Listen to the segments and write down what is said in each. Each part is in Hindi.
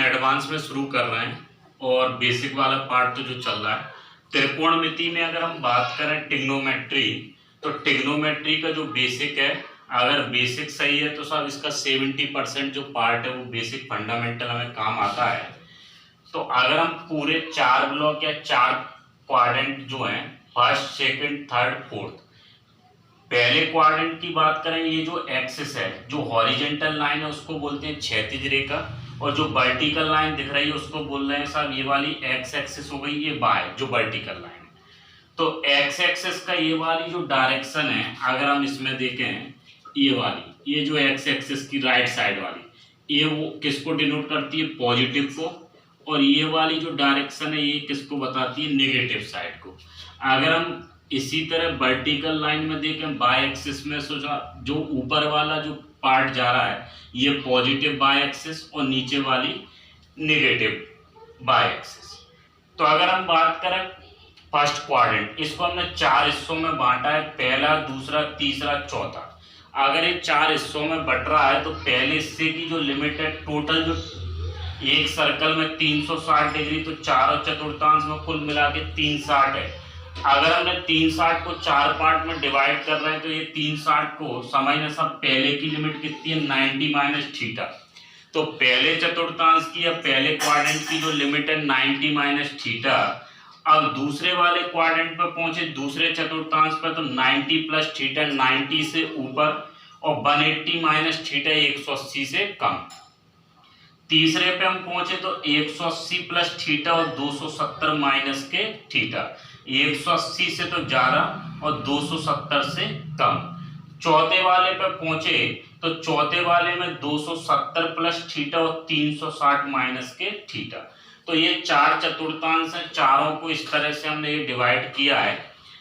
एडवांस में शुरू कर रहे हैं और बेसिक वाला पार्ट तो जो चल रहा है। त्रिकोणमिति में अगर हम बात करें ट्रिग्नोमेट्री, तो ट्रिग्नोमेट्री का जो बेसिक है, अगर बेसिक सही है तो साहब इसका 70% जो पार्ट है वो बेसिक फंडामेंटल हमें काम आता है। तो अगर हम पूरे 4 ब्लॉक या 4 क्वाड्रेंट जो हैं, फर्स्ट, सेकंड, थर्ड, फोर्थ, पहले क्वाड्रेंट की बात करें, ये जो एक्सिस है, जो हॉरिजेंटल लाइन है उसको बोलते हैं क्षैतिज रेखा, और जो वर्टिकल लाइन दिख रही है उसको बोल रहे हैं साहब ये वाली एक्स एक्सिस हो गई, ये बाय जो वर्टिकल लाइन है। तो एक्स एक्सिस का ये वाली जो डायरेक्शन है, अगर हम इसमें देखें, ये वाली, ये जो एक्स एक्सिस की राइट साइड वाली, ये वो किसको डिनोट करती है? पॉजिटिव को। और ये वाली जो डायरेक्शन है ये किसको बताती है? नेगेटिव साइड को। अगर हम इसी तरह वर्टिकल लाइन में देखें बाय एक्सिस में, जो ऊपर वाला जो पार्ट जा रहा है ये पॉजिटिव बाय एक्सिस और नीचे वाली नेगेटिव बाय एक्सिस। तो अगर हम बात करें फर्स्ट क्वाड्रेंट, इसको हमने 4 हिस्सों में बांटा है, पहला, दूसरा, तीसरा, चौथा। अगर ये 4 हिस्सों में बट रहा है तो पहले हिस्से की जो लिमिट है, टोटल जो एक सर्कल में 360 डिग्री, तो 4/4 में कुल मिला के 360 है। अगर हमने 360 को 4 पार्ट में डिवाइड कर रहे हैं तो ये 360 को समझना सब, पहले की लिमिट कितनी है? 90 माइनस थीटा। तो पहले चतुर्थांश की या पहले क्वाड्रेंट की जो लिमिट है 90 माइनस थीटा। अब दूसरे वाले क्वाड्रेंट पर पहुंचे, दूसरे चतुर्थांश पर, तो 90 प्लस थीटा 90 से ऊपर और 180 माइनस थीटा 180 से कम। तीसरे पे हम पहुंचे तो 180 प्लस थीटा और 270 माइनस के थीटा, 180 से तो ज्यादा और 270 से कम। चौथे वाले पे पहुंचे तो चौथे वाले में 270 प्लस थीटा और 360 माइनस के थीटा। तो ये 4 चतुर्थांश है, चारों को इस तरह से हमने ये डिवाइड किया है।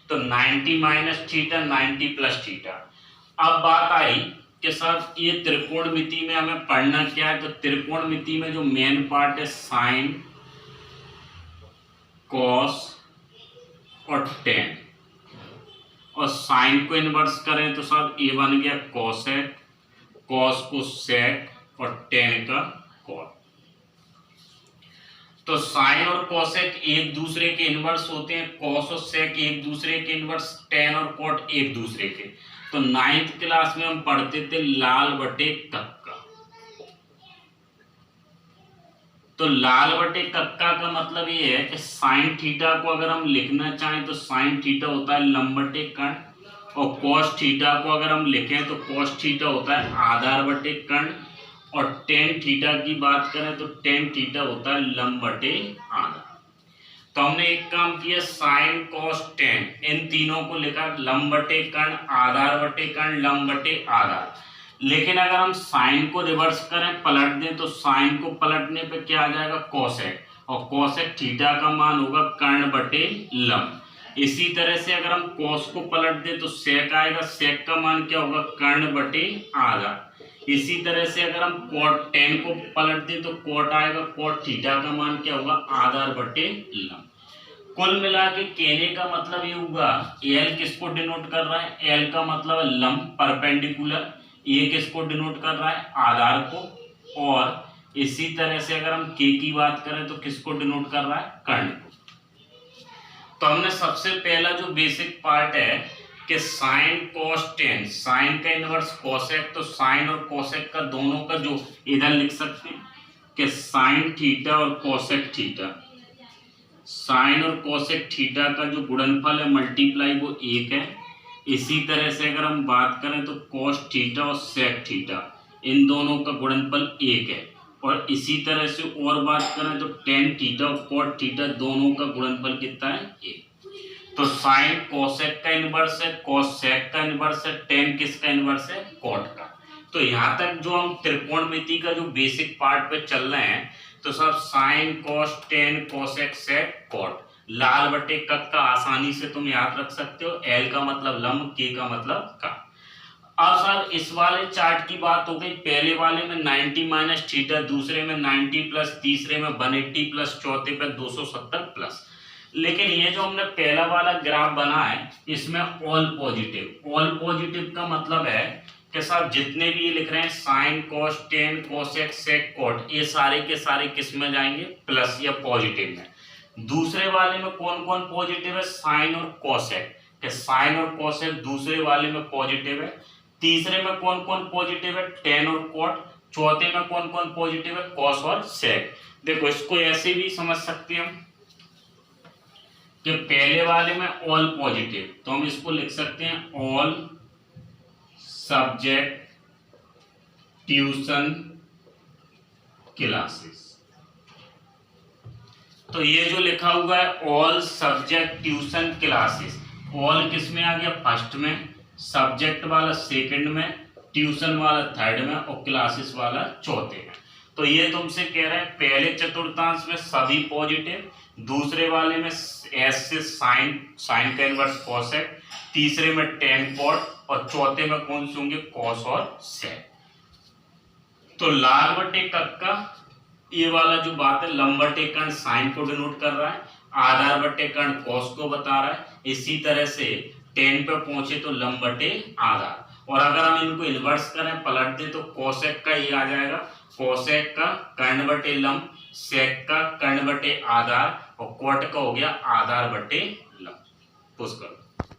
तो 90 माइनस थीटा, 90 प्लस थीटा। अब बात आई कि सर ये त्रिकोणमिति में हमें पढ़ना क्या है? तो त्रिकोणमिति में जो मेन पार्ट है साइन, कॉस और टेन। और साइन को इन्वर्स करें तो सब ये बन गया कॉसेक, कॉस को सेक और टेन का कॉट। तो साइन और कॉसेक एक दूसरे के इन्वर्स होते हैं, कॉस और सेक एक दूसरे के इन्वर्स, टेन और कॉट एक दूसरे के। तो 9th क्लास में हम पढ़ते थे लाल बटे कक्का। तो लाल बटे कक्का का मतलब ये है कि साइन थीटा को अगर हम लिखना चाहें तो साइन थीटा होता है लंब बटे कर्ण, और कॉस थीटा को अगर हम लिखें तो कॉस थीटा होता है आधार बटे कर्ण, और टेन थीटा की बात करें तो टेन थीटा होता है लंब बटे आधार। तो हमने एक काम किया, साइन कॉस टेन इन तीनों को लिखा लंब बटे कर्ण, आधार बटे कर्ण, लंब बटे आधार। लेकिन अगर हम साइन को रिवर्स करें, पलट दें, तो साइन को पलटने पे क्या आ जाएगा? कॉसेक, और कॉसेक थीटा का मान होगा कर्ण बटे लंब। इसी तरह से अगर हम कॉस को पलट दें तो सेक आएगा, सेक का मान क्या होगा? कर्ण बटे आधार। इसी तरह से अगर हम कॉट टेन को पलट दें तो कॉट आएगा, कॉट थीटा का मान क्या होगा? आधार बटे लंब। कुल मिला के कहने का मतलब ये होगा, एल किसको डिनोट कर रहा है? एल का मतलब है लंब, परपेंडिकुलर। ये किसको डिनोट कर रहा है? आधार को। और इसी तरह से अगर हम के की बात करें तो किसको डिनोट कर रहा है? कर्ण को। तो हमने सबसे पहला जो बेसिक पार्ट है कि साइन कॉस टेन, साइन का इनवर्स कॉसेक, तो साइन और कॉसेक का दोनों का जो इधर लिख सकते हैं कि साइन थीटा और कॉसेक थीटा, साइन और कॉसेक थीटा का जो गुणनफल है मल्टीप्लाई वो 1 है। इसी तरह से अगर हम बात करें तो कॉस थीटा और सेक थीटा इन दोनों का गुणनफल 1 है। और इसी तरह से और बात करें तो टेन थीटा और कॉट थीटा दोनों का गुणनफल कितना है? 1। तो साइन कोसेक का इनवर्स है, कॉस सेक का इनवर्स है, टेन किसका इनवर्स है? कॉट का। तो यहाँ तक जो हम त्रिकोणमिति का जो बेसिक पार्ट पे चल रहे हैं, तो सब sin cos tan cosec sec cot, लाल बटे कक्का आसानी से तुम याद रख सकते हो। एल का मतलब लंब, के का मतलब का। अब सर इस वाले चार्ट की बात हो गई, पहले वाले में 90 माइनस थीटा, दूसरे में 90 प्लस, तीसरे में 180 प्लस, चौथे पे 270 प्लस। लेकिन ये जो हमने पहला वाला ग्राफ बना है इसमें ऑल पॉजिटिव। ऑल पॉजिटिव का मतलब है के साथ जितने भी ये लिख रहे हैं sine cos tan cosec sec cot, ये सारे के सारे किस में जाएंगे, प्लस या पॉजिटिव में। दूसरे वाले में कौन कौन पॉजिटिव है, साइन और कोसेक, के साइन और कोसेक दूसरे वाले में पॉजिटिव है। तीसरे में कौन कौन पॉजिटिव है, टेन और कोट। चौथे में कौन कौन पॉजिटिव है, कॉस और सेक। देखो इसको ऐसे भी समझ सकते हैं हम कि पहले वाले में ऑल पॉजिटिव, तो हम इसको लिख सकते हैं ऑल सब्जेक्ट ट्यूशन क्लासेस। तो ये जो लिखा हुआ है all subject tuition classes, all किस में आ गया, फर्स्ट में, सब्जेक्ट वाला सेकंड में, ट्यूशन वाला थर्ड में और क्लासेस वाला चौथे में। तो ये तुमसे कह रहे हैं पहले चतुर्थांश में सभी पॉजिटिव, दूसरे वाले में एस से साइन, साइन का इनवर्स कोसेक, तीसरे में टेन कोट और चौथे में कौन से होंगे, कॉस और सेक। तो लाल बटे कक्का ये वाला जो बात है, लंब बटे कर्ण साइन को डिनोट कर रहा है, आधार बटे कर्ण कॉस को बता रहा है। इसी तरह से टेन पे पहुंचे तो लंब बटे आधार, और अगर हम इनको इन्वर्स करें पलट दें तो कोसेक का ये आ जाएगा, कोसेक का कर्ण बटे लंब, सेक का कर्ण बटे आधार और कोट का हो गया आधार बटे लंब। पुष्कर